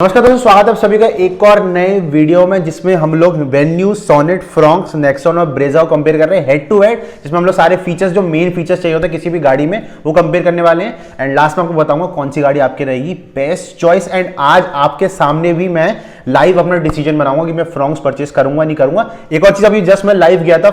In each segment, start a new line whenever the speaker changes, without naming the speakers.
नमस्कार दोस्तों, स्वागत है आप सभी का एक और नए वीडियो में जिसमें हम लोग वेन्यू, सोनेट, फ्रॉन्क्स, नेक्सॉन और ब्रेजा को कंपेयर कर रहे हैं हेड टू हेड, जिसमें हम लोग सारे फीचर्स जो मेन फीचर्स चाहिए होते हैं किसी भी गाड़ी में वो कंपेयर करने वाले हैं। एंड लास्ट में आपको बताऊंगा कौन सी गाड़ी आपकी रहेगी बेस्ट चॉइस। एंड आज आपके सामने भी मैं लाइव अपना डिसीजन बनाऊंगा कि मैं फ्रॉन्क्स परचेस करूंगा नहीं करूंगा। एक और चीज, अभी जस्ट मैं लाइव गया था,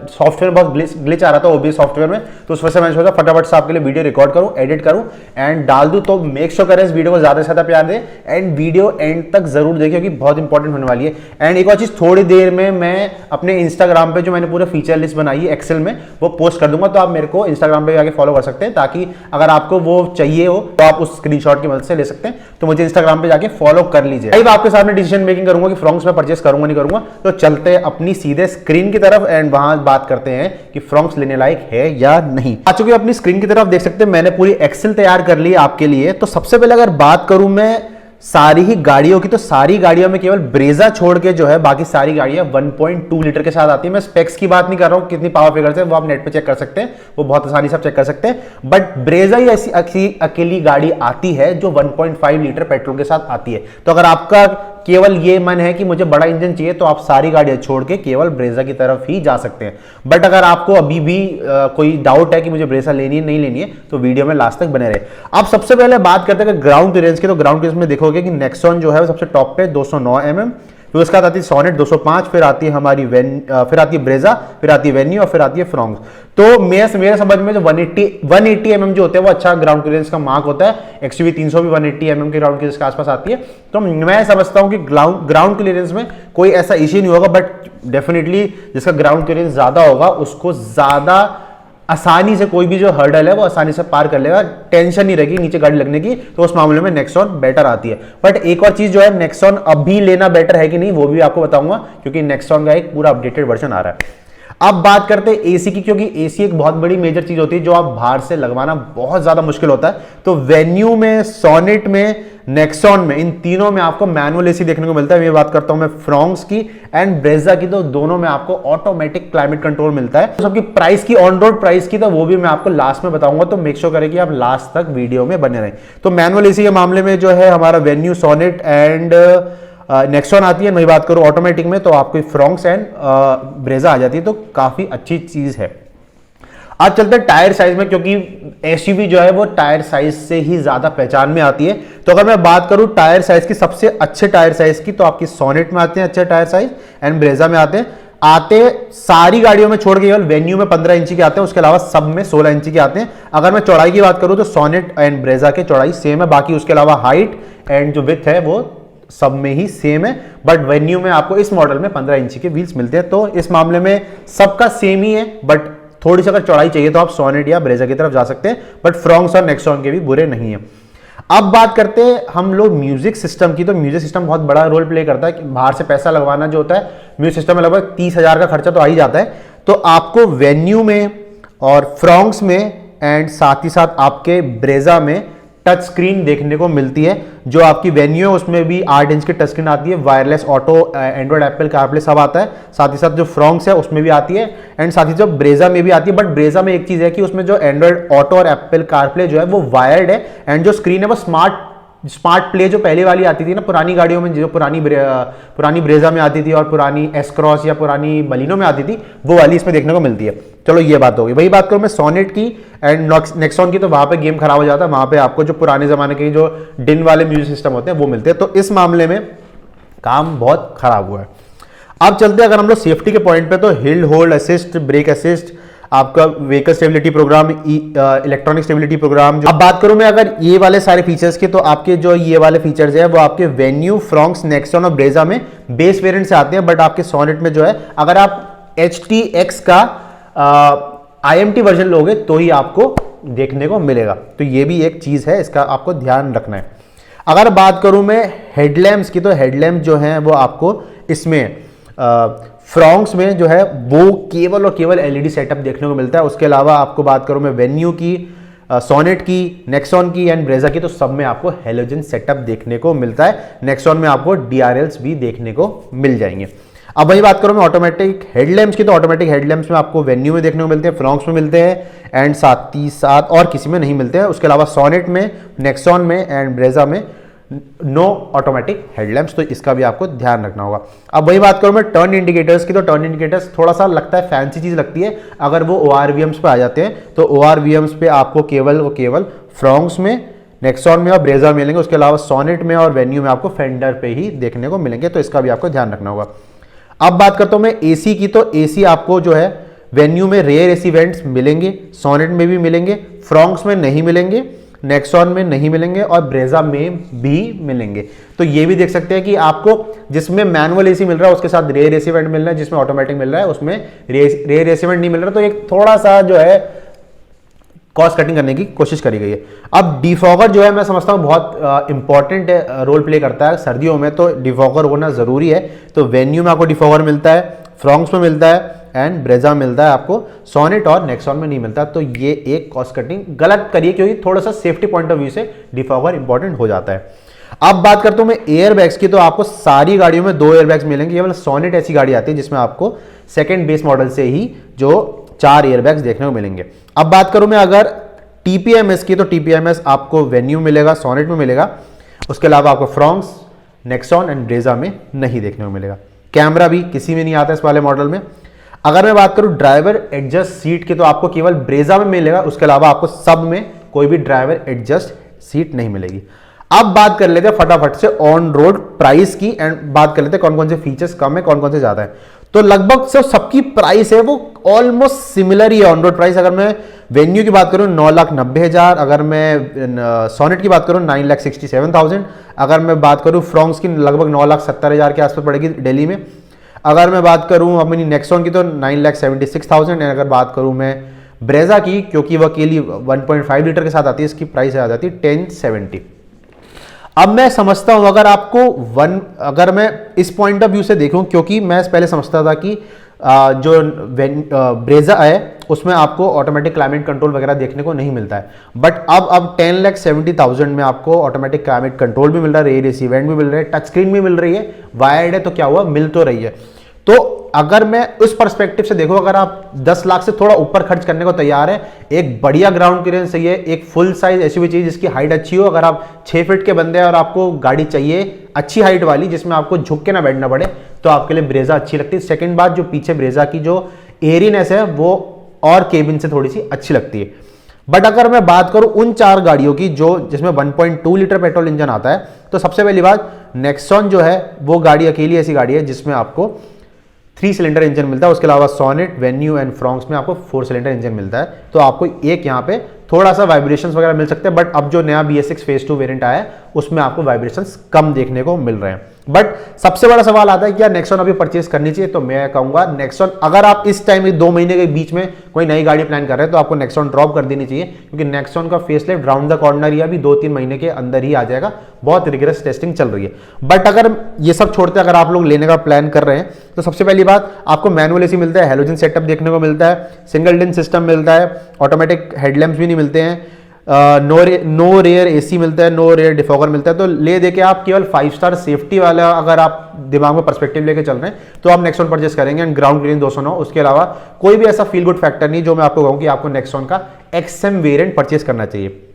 सॉफ्टवेयर बहुत ग्लिच आ रहा था ओबीएस सॉफ्टवेयर में, तो उस वजह से मैंने सोचा फटाफट से आपके लिए वीडियो रिकॉर्ड करूं, एडिट करूं एंड डाल दूं। तो मेक श्योर करें इस वीडियो को ज्यादा से ज्यादा प्यार दें एंड वीडियो एंड तक जरूर देखिए क्योंकि बहुत इंपॉर्टेंट होने वाली है। एंड एक और चीज, थोड़ी देर में मैं अपने इंस्टाग्राम पे जो मैंने पूरा फीचर लिस्ट बनाई है एक्सेल में वो पोस्ट कर दूंगा, तो आप मेरे को इंस्टाग्राम पे जाके फॉलो कर सकते हैं ताकि अगर आपको वो चाहिए हो तो आप उस स्क्रीनशॉट की मदद से ले सकते हैं। तो मुझे इंस्टाग्राम पे जाके फॉलो कर लीजिए। लाइव आपके सामने डिसीजन मेकिंग करूंगा कि फ्रॉन्क्स में परचेस करूंगा नहीं करूंगा। तो चलते हैं अपनी सीधे स्क्रीन की तरफ एंड वहां बात करते हैं कि फ्रॉन्क्स लेने लायक है या नहीं। आ चुके अपनी स्क्रीन की तरफ, देख सकते हैं मैंने पूरी एक्सेल तैयार कर ली आपके लिए। तो सबसे पहले अगर बात करूं मैं सारी ही गाड़ियों की, तो सारी गाड़ियों में केवल ब्रेजा छोड़ के जो है बाकी सारी गाड़ियां 1.2 लीटर के साथ आती है। मैं स्पेक्स की बात नहीं कर रहा हूं, कितनी पावर फिगर से वो आप नेट पे चेक कर सकते हैं, वो बहुत आसानी से आप चेक कर सकते हैं। बट ब्रेजा ही ऐसी अकेली गाड़ी आती है जो 1.5 लीटर पेट्रोल के साथ आती है। तो अगर आपका केवल ये मन है कि मुझे बड़ा इंजन चाहिए तो आप सारी गाड़ियां छोड़ के केवल ब्रेजा की तरफ ही जा सकते हैं। बट अगर आपको अभी भी कोई डाउट है कि मुझे ब्रेजा लेनी है नहीं लेनी है तो वीडियो में लास्ट तक बने रहे। अब सबसे पहले बात करते हैं ग्राउंड क्लियरेंस की। तो ग्राउंड क्लियरेंस में देखोगे कि नेक्सॉन जो है वो सबसे टॉप पे 209 mm, फिर उसके बाद आती है सोनेट 205, फिर आती है हमारी फिर आती है ब्रेजा, फिर आती है वेन्यू और फिर आती है फ्रॉन्क्स। तो मेरे समझ में जो 180 mm जो होते हैं वो अच्छा ग्राउंड क्लियरेंस का मार्क होता है। एक्सयूवी 300 भी 180 mm के ग्राउंड क्लियरेंस के आसपास आती है। तो मैं समझता हूं कि ग्राउंड क्लियरेंस में कोई ऐसा इश्यू नहीं होगा, बट डेफिनेटली जिसका ग्राउंड क्लियरेंस ज्यादा होगा उसको ज्यादा आसानी से कोई भी जो हर्डल है वो आसानी से पार कर लेगा, टेंशन नहीं रहेगी नीचे गाड़ी लगने की। तो उस मामले में नेक्सॉन बेटर आती है। बट एक और चीज जो है, नेक्सॉन अभी लेना बेटर है कि नहीं वो भी आपको बताऊंगा क्योंकि नेक्सॉन का एक पूरा अपडेटेड वर्जन आ रहा है। अब बात करते हैं एसी की, क्योंकि एसी एक बहुत बड़ी मेजर चीज होती है जो आप बाहर से लगवाना बहुत ज्यादा मुश्किल होता है। तो वेन्यू में, सोनेट में, नेक्सॉन में, इन तीनों में आपको मैनुअल एसी देखने को मिलता है। ये बात करता हूं मैं फ्रॉन्क्स की एंड ब्रेजा की, तो दोनों में आपको ऑटोमेटिक क्लाइमेट कंट्रोल मिलता है। तो सबकी प्राइस की, ऑन रोड प्राइस की, तो वो भी मैं आपको लास्ट में बताऊंगा। तो मेक श्योर करें कि आप लास्ट तक वीडियो में बने रहें। तो मैनुअल एसी के मामले में जो है हमारा वेन्यू, सोनेट एंड नेक्सॉन आती है। मैं बात करूं ऑटोमेटिक में तो आपको फ्रॉन्क्स एंड ब्रेजा आ जाती है, तो काफी अच्छी चीज है। आज चलते हैं टायर साइज में, क्योंकि एसयूवी जो है वो टायर साइज से ही ज्यादा पहचान में आती है। तो अगर मैं बात करूं टायर साइज की, सबसे अच्छे टायर साइज की, तो आपकी सोनेट में आते हैं अच्छे टायर साइज एंड ब्रेजा में आते सारी गाड़ियों में छोड़ के केवल वेन्यू में 15 इंची के आते हैं, उसके अलावा सब में 16 इंची के आते हैं। अगर मैं चौड़ाई की बात करूं तो सोनेट एंड ब्रेजा के चौड़ाई सेम है, बाकी उसके अलावा हाइट एंड जो विड्थ है वो सब में ही सेम है। बट वेन्यू में आपको इस मॉडल में 15 इंची के व्हील्स मिलते हैं। तो इस मामले में सबका सेम ही है, बट थोड़ी सी अगर चौड़ाई चाहिए तो आप सोनेट या ब्रेजा की तरफ जा सकते हैं। बट फ्रॉन्क्स और नेक्सॉन के भी बुरे नहीं है। अब बात करते हैं हम लोग म्यूजिक सिस्टम की। तो म्यूजिक सिस्टम बहुत बड़ा रोल प्ले करता है कि बाहर से पैसा लगवाना जो होता है, म्यूजिक सिस्टम में लगभग 30,000 का खर्चा तो आ ही जाता है। तो आपको वेन्यू में और फ्रॉन्क्स में एंड साथ ही साथ आपके ब्रेजा में टच स्क्रीन देखने को मिलती है। जो आपकी वेन्यू है उसमें भी 8 इंच की टच स्क्रीन आती है, wireless auto, Android, Apple CarPlay सब आता है। साथ ही साथ जो फ्रॉन्क्स है उसमें भी आती है एंड साथ ही जो ब्रेजा में भी आती है। बट ब्रेजा में एक चीज है कि उसमें जो एंड्रॉइड ऑटो और एप्पल कारप्ले जो है वो वायर्ड है एंड जो स्क्रीन है वो स्मार्ट प्ले जो पहले वाली आती थी ना पुरानी गाड़ियों में, जो पुरानी ब्रेजा में आती थी और पुरानी एस क्रॉस या पुरानी बलिनो में आती थी, वो वाली इसमें देखने को मिलती है। चलो ये बात होगी। वही बात करूं मैं सोनेट की एंड नेक्सॉन की, तो वहां पे गेम खराब हो जाता है। वहां पे आपको जो पुराने जमाने के जो डिन वाले म्यूजिक सिस्टम होते हैं वो मिलते हैं। तो इस मामले में काम बहुत खराब हुआ है। अब चलते हैं अगर हम लोग सेफ्टी के पॉइंट पे, तो hill hold assist, brake assist, आपका vehicle stability programme, electronic stability programme. अब बात करूं मैं अगर ये वाले सारे फीचर्स के, तो आपके जो ये वाले फीचर्स है वो आपके वेन्यू, फ्रॉन्क्स, नेक्सॉन और ब्रेजा में बेस वेरिएंट से आते हैं। बट आपके सोनेट में जो है अगर आप HTX का IMT वर्जन लोगे तो ही आपको देखने को मिलेगा। तो ये भी एक चीज है, इसका आपको ध्यान रखना है। अगर बात करूं मैं हेडलैम्प्स की, तो हेडलैम्प जो है वो आपको इसमें फ्रॉन्क्स में जो है वो केवल और केवल LED सेटअप देखने को मिलता है। उसके अलावा आपको बात करूं मैं वेन्यू की, सोनेट की, नेक्सॉन की एंड ब्रेजा की, तो सब में आपको हेलोजन सेटअप देखने को मिलता है। नेक्सॉन में आपको DRLs भी देखने को मिल जाएंगे। अब वही बात करूं मैं ऑटोमेटिक हेडलैम्प्स की, तो ऑटोमेटिक हेडलैम्प्स में आपको वेन्यू में देखने को मिलते हैं, फ्रॉन्क्स में मिलते हैं एंड साथ ही साथ और किसी में नहीं मिलते हैं। उसके अलावा सोनेट में, नेक्सॉन में एंड ब्रेजा में नो ऑटोमेटिक हेडलैम्प्स, तो इसका भी आपको ध्यान रखना होगा। अब वही बात करूं मैं टर्न इंडिकेटर्स की, तो टर्न इंडिकेटर्स थोड़ा सा लगता है फैंसी चीज लगती है, अगर वो ORVMs पे आ जाते हैं तो ORVMs पे आपको केवल फ्रॉन्क्स में, नेक्सॉन में और ब्रेजा में मिलेंगे, उसके अलावा सोनेट में और वेन्यू में आपको फेंडर पे ही देखने को मिलेंगे, तो इसका भी आपको ध्यान रखना होगा। अब बात करता हूं मैं एसी की, तो एसी आपको जो है वेन्यू में रेयर एसी वेंट्स मिलेंगे, सोनेट में भी मिलेंगे, फ्रॉन्क्स में नहीं मिलेंगे, नेक्सॉन में नहीं मिलेंगे और ब्रेजा में भी मिलेंगे। तो ये भी देख सकते हैं कि आपको जिसमें मैनुअल एसी मिल रहा है उसके साथ रेयर एसी वेंट मिल रहा है, जिसमें ऑटोमेटिक मिल रहा है उसमें रेयर एसी वेंट नहीं मिल रहा, तो एक थोड़ा सा जो है कॉस्ट कटिंग करने की कोशिश करी गई है। अब डिफॉगर जो है मैं समझता हूं बहुत इंपॉर्टेंट रोल प्ले करता है सर्दियों में, तो डिफॉगर होना जरूरी है। तो वेन्यू में आपको डिफॉगर मिलता है, फ्रॉन्क्स में मिलता है एंड ब्रेजा में मिलता है, आपको सोनेट और नेक्सॉन में नहीं मिलता। तो ये एक कॉस्ट कटिंग गलत करिए, क्योंकि थोड़ा सा सेफ्टी पॉइंट ऑफ व्यू से डिफॉगर इंपॉर्टेंट हो जाता है। अब बात करता हूं मैं एयर बैग्स की, तो आपको सारी गाड़ियों में 2 एयर बैग्स मिलेंगे, केवल सोनेट ऐसी गाड़ी आती है जिसमें आपको सेकेंड बेस मॉडल से ही जो 4 एयर बैग्स देखने को मिलेंगे। अब बात करूं मैं अगर टीपीएमएस की, तो टीपीएमएस आपको वेन्यू मिलेगा, सोनेट में मिलेगा, उसके अलावा आपको फ्रॉन्क्स, नेक्सॉन एंड ब्रेजा में नहीं देखने को मिलेगा। कैमरा भी किसी में नहीं आता इस वाले मॉडल में। अगर मैं बात करूं ड्राइवर एडजस्ट सीट की, तो आपको केवल ब्रेजा में मिलेगा, उसके अलावा आपको सब में कोई भी ड्राइवर एडजस्ट सीट नहीं मिलेगी। अब बात कर लेते हैं फटाफट से ऑन रोड प्राइस की एंड बात कर लेते हैं कौन कौन से फीचर्स कम है, कौन कौन से ज्यादा है। तो लगभग सबकी प्राइस है वो ऑलमोस्ट सिमिलर ही है। ऑन रोड प्राइस अगर मैं वेन्यू की बात करूं 9,90,000, अगर मैं सोनेट की बात करूं 9,67,000, अगर मैं बात करूं फ्रॉन्क्स की लगभग 9,70,000 के आसपास पड़ेगी दिल्ली में। अगर मैं बात करूं अपनी नेक्सॉन की तो 9,76,000 एंड अगर बात करूं मैं ब्रेजा की, क्योंकि वह अकेली 1.5 लीटर के साथ आती है, इसकी प्राइस आ जाती है 1070। अब मैं समझता हूं अगर मैं इस पॉइंट ऑफ व्यू से देखूं, क्योंकि मैं पहले समझता था कि जो ब्रेजा है उसमें आपको ऑटोमेटिक क्लाइमेट कंट्रोल वगैरह देखने को नहीं मिलता है, बट अब 10,70,000 में आपको ऑटोमेटिक क्लाइमेट कंट्रोल भी मिल रहा है, रेयर एसी वेंट भी मिल रहा है, टच स्क्रीन भी मिल रही है, वायर्ड है, तो क्या हुआ, मिल तो रही है। तो अगर मैं उस पर्सपेक्टिव से देखूं, अगर आप 10 लाख से थोड़ा ऊपर खर्च करने को तैयार है, एक बढ़िया ग्राउंड क्लियरेंस चाहिए, एक फुल साइज एसयूवी चाहिए जिसकी हाइट अच्छी हो, अगर आप 6 फीट के बंदे हैं और आपको गाड़ी चाहिए अच्छी हाइट वाली जिसमें आपको झुक के ना बैठना पड़े, तो आपके लिए ब्रेजा अच्छी लगती है। सेकंड बात, जो पीछे ब्रेजा की जो एयरीनेस है वो और केबिन से थोड़ी सी अच्छी लगती है। बट अगर मैं बात करूं उन 4 गाड़ियों की जो जिसमें 1.2 लीटर पेट्रोल इंजन आता है, तो सबसे पहली बात नेक्सॉन जो है वो गाड़ी अकेली ऐसी गाड़ी है जिसमें आपको 3 सिलेंडर इंजन मिलता है, उसके अलावा सोनेट, वेन्यू एंड फ्रॉन्क्स में आपको 4 सिलेंडर इंजन मिलता है। तो आपको एक यहाँ पे थोड़ा सा वाइब्रेशंस वगैरह मिल सकते हैं, बट अब जो नया BS6 फेज 2 वेरिएंट आया है उसमें आपको वाइब्रेशंस कम देखने को मिल रहे हैं। बट सबसे बड़ा सवाल आता है कि क्या नेक्सॉन अभी परचेज करनी चाहिए, तो मैं कहूंगा नेक्सॉन अगर आप इस टाइम 2 महीने के बीच में कोई नई गाड़ी प्लान कर रहे हैं तो आपको नेक्सॉन ड्रॉप कर देनी चाहिए, क्योंकि नेक्सॉन का फेसलिफ्ट राउंड द कॉर्नर ही अभी 2-3 महीने के अंदर ही आ जाएगा, बहुत रिगरस टेस्टिंग चल रही है। बट अगर ये सब छोड़ते अगर आप लोग लेने का प्लान कर रहे हैं, तो सबसे पहली बात आपको मैनुअल एसी मिलता है, हेलोजन सेटअप देखने को मिलता है, सिंगल डिन सिस्टम मिलता है, ऑटोमेटिक हेडलैम्प्स भी नहीं मिलते हैं, नो रेयर एसी मिलता है, नो रेयर डिफॉगर मिलता है। तो ले दे के आप केवल 5 स्टार सेफ्टी वाला अगर आप दिमाग में पर्सपेक्टिव लेके चल रहे हैं तो आप नेक्सॉन परचेस करेंगे एंड ग्राउंड क्लियरिंग 209। उसके अलावा कोई भी ऐसा फील गुड फैक्टर नहीं जो मैं आपको कहूं कि आपको नेक्सॉन का XM वेरिएंट परचेस करना चाहिए।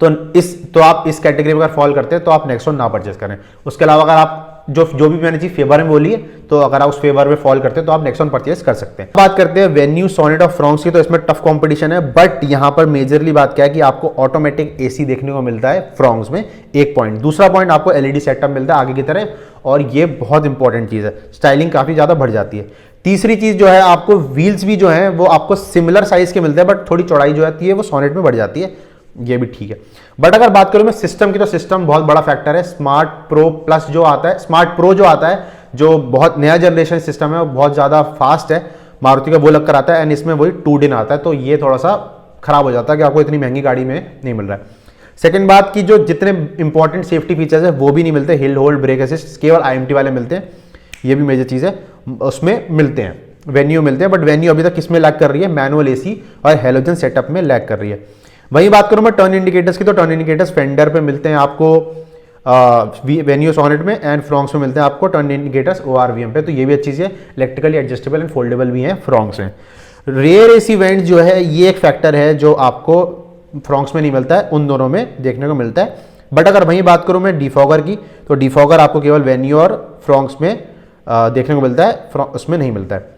तो आप इस कैटेगरी में अगर फॉल करते हैं तो आप नेक्सॉन ना परचेस करें। उसके अलावा अगर आप जो भी मैंने चीज फेवर में बोली है, तो अगर आप उस फेवर में फॉल करते हैं तो आप नेक्सॉन परचेस कर सकते हैं। बात करते हैं वेन्यू, सोनेट और फ्रॉन्क्स की, तो इसमें टफ कंपटीशन है, बट यहां पर मेजरली बात क्या है कि आपको ऑटोमेटिक एसी देखने को मिलता है फ्रॉन्क्स में, एक पॉइंट। दूसरा पॉइंट आपको LED सेटअप मिलता है आगे की तरह, और ये बहुत इंपॉर्टेंट चीज है, स्टाइलिंग काफी ज्यादा बढ़ जाती है। तीसरी चीज जो है आपको व्हील्स भी जो है वो आपको सिमिलर साइज के मिलते हैं, बट थोड़ी चौड़ाई जो आती है वो सोनेट में बढ़ जाती है, ये भी ठीक है। बट अगर बात करूं मैं सिस्टम की, तो सिस्टम बहुत बड़ा फैक्टर है। स्मार्ट प्रो प्लस जो आता है, स्मार्ट प्रो जो आता है, जो बहुत नया जनरेशन सिस्टम है, वो बहुत ज्यादा फास्ट है, मारुति का वो लगकर आता है, एंड इसमें वही 2 दिन आता है, तो ये थोड़ा सा खराब हो जाता है कि आपको इतनी महंगी गाड़ी में नहीं मिल रहा है। सेकंड बात की जो जितने इंपॉर्टेंट सेफ्टी फीचर्स है वो भी नहीं मिलते, हिल होल्ड, ब्रेक असिस्ट केवल IMT वाले मिलते हैं, ये भी मेजर चीज है, उसमें मिलते हैं। वेन्यू मिलते हैं, बट वेन्यू अभी तक किसमें लैग कर रही है, मैनुअल एसी और हेलोजन सेटअप में लैग कर रही है। वहीं बात करूं मैं टर्न इंडिकेटर्स की, तो टर्न इंडिकेटर्स फेंडर पे मिलते हैं आपको वेन्यू सोनेट में, एंड फ्रॉन्क्स में मिलते हैं आपको टर्न इंडिकेटर्स ORVM पे, तो ये भी अच्छी चीज है, इलेक्ट्रिकली एडजस्टेबल एंड फोल्डेबल भी है फ्रॉन्क्स में। रेयर एसी वेंट जो है ये एक फैक्टर है जो आपको फ्रॉन्क्स में नहीं मिलता है, उन दोनों में देखने को मिलता है। बट अगर वहीं बात करूं मैं डिफॉगर की, तो डिफॉगर आपको केवल वेन्यू और फ्रॉन्क्स में देखने को मिलता है, उसमें नहीं मिलता है।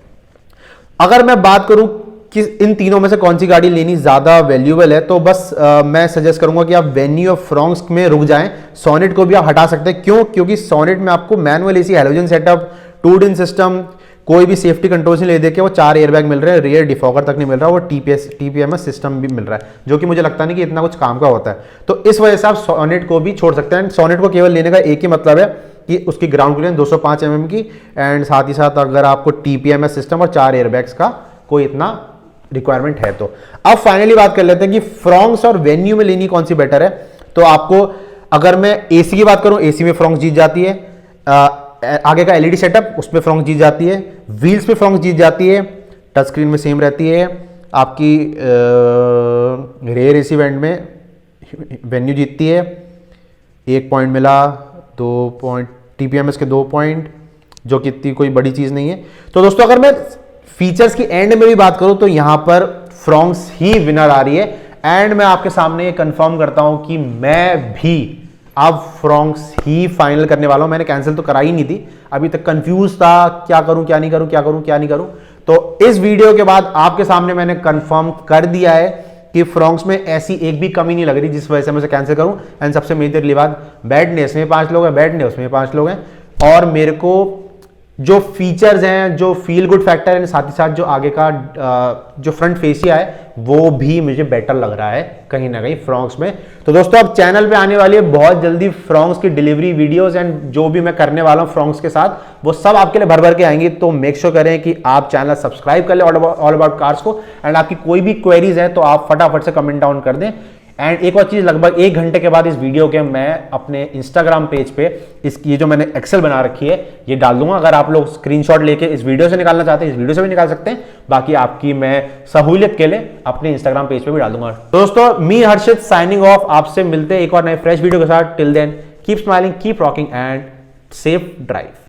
अगर मैं बात करूं कि इन तीनों में से कौन सी गाड़ी लेनी ज्यादा वैल्यूएबल है, तो बस मैं सजेस्ट करूंगा कि आप वेन्यू और फ्रॉन्क्स में रुक जाएं। सोनेट को भी आप हटा सकते हैं, क्यों? क्योंकि सोनेट में आपको manual AC, halogen setup, to डिन सिस्टम, कोई भी सेफ्टी कंट्रोल नहीं ले देके वो 4 एयरबैग मिल रहे हैं, रियर डिफॉगर तक नहीं मिल रहा, वो टीपीएमएस सिस्टम भी मिल रहा है, जो कि मुझे लगता नहीं कि इतना कुछ काम का होता है। तो इस वजह से आप सोनेट को भी छोड़ सकते हैं। सोनेट को केवल लेने का एक ही मतलब है कि उसकी ग्राउंड क्लियरेंस 205 mm की, एंड साथ ही साथ अगर आपको टीपीएमएस सिस्टम और 4 एयरबैग्स का कोई इतना रिक्वायरमेंट है। तो अब फाइनली बात कर लेते हैं कि फ्रॉन्क्स और वेन्यू में लेनी कौन सी बेटर है। तो आपको, अगर मैं एसी की बात करूं, एसी में फ्रॉन्क्स जीत जाती है, आगे का एलईडी सेटअप उसमें फ्रॉन्क्स जीत जाती है, व्हील्स पे फ्रॉन्क्स जीत जाती है, टच स्क्रीन में सेम रहती है, आपकी रेयर एसी वेंट में वेन्यू जीतती है, 1 पॉइंट मिला, 2 पॉइंट टीपीएमएस के 2 पॉइंट, जो कि इतनी कोई बड़ी चीज नहीं है। तो दोस्तों अगर मैं फीचर्स की एंड में भी बात करूं तो यहां पर फ्रॉन्क्स ही विनर आ रही है, एंड मैं आपके सामने कंफर्म करता हूं कि मैं भी अब फ्रॉन्क्स ही फाइनल करने वाला हूं। मैंने कैंसिल तो करा ही नहीं थी, अभी तक कंफ्यूज था, क्या करूं क्या नहीं करूं, क्या करूं क्या नहीं करूं। तो इस वीडियो के बाद आपके सामने मैंने कंफर्म कर दिया है कि फ्रॉन्क्स में ऐसी एक भी कमी नहीं लग रही जिस वजह से मैं उसे कैंसिल करूं। एंड सबसे मेजरली बात, बेड ने इसमें 5 लोग हैं, बेड ने उसमें 5 लोग हैं, और मेरे को जो फीचर्स हैं, जो फील गुड फैक्टर है, साथ ही साथ जो आगे का जो फ्रंट फेसिया है वो भी मुझे बेटर लग रहा है कहीं ना कहीं फ्रॉन्क्स में। तो दोस्तों अब चैनल पे आने वाली है बहुत जल्दी फ्रॉन्क्स की डिलीवरी वीडियोस, एंड जो भी मैं करने वाला हूं फ्रॉन्क्स के साथ वो सब आपके लिए भर भर के आएंगी। तो मेक श्योर करें कि आप चैनल सब्सक्राइब कर ले ऑल अबाउट कार्स को, एंड आपकी कोई भी क्वेरीज है तो आप फटाफट से कमेंट डाउन कर दें। एंड एक और चीज, लगभग 1 घंटे के बाद इस वीडियो के मैं अपने इंस्टाग्राम पेज पे ये जो मैंने एक्सेल बना रखी है ये डाल दूंगा। अगर आप लोग स्क्रीनशॉट लेके इस वीडियो से निकालना चाहते हैं, इस वीडियो से भी निकाल सकते हैं, बाकी आपकी मैं सहूलियत के लिए अपने इंस्टाग्राम पेज पे भी डाल दूंगा। दोस्तों मी हर्षित साइनिंग ऑफ, आपसे मिलते हैं एक और नए फ्रेश वीडियो के साथ। Till then keep smiling, keep rocking and safe drive.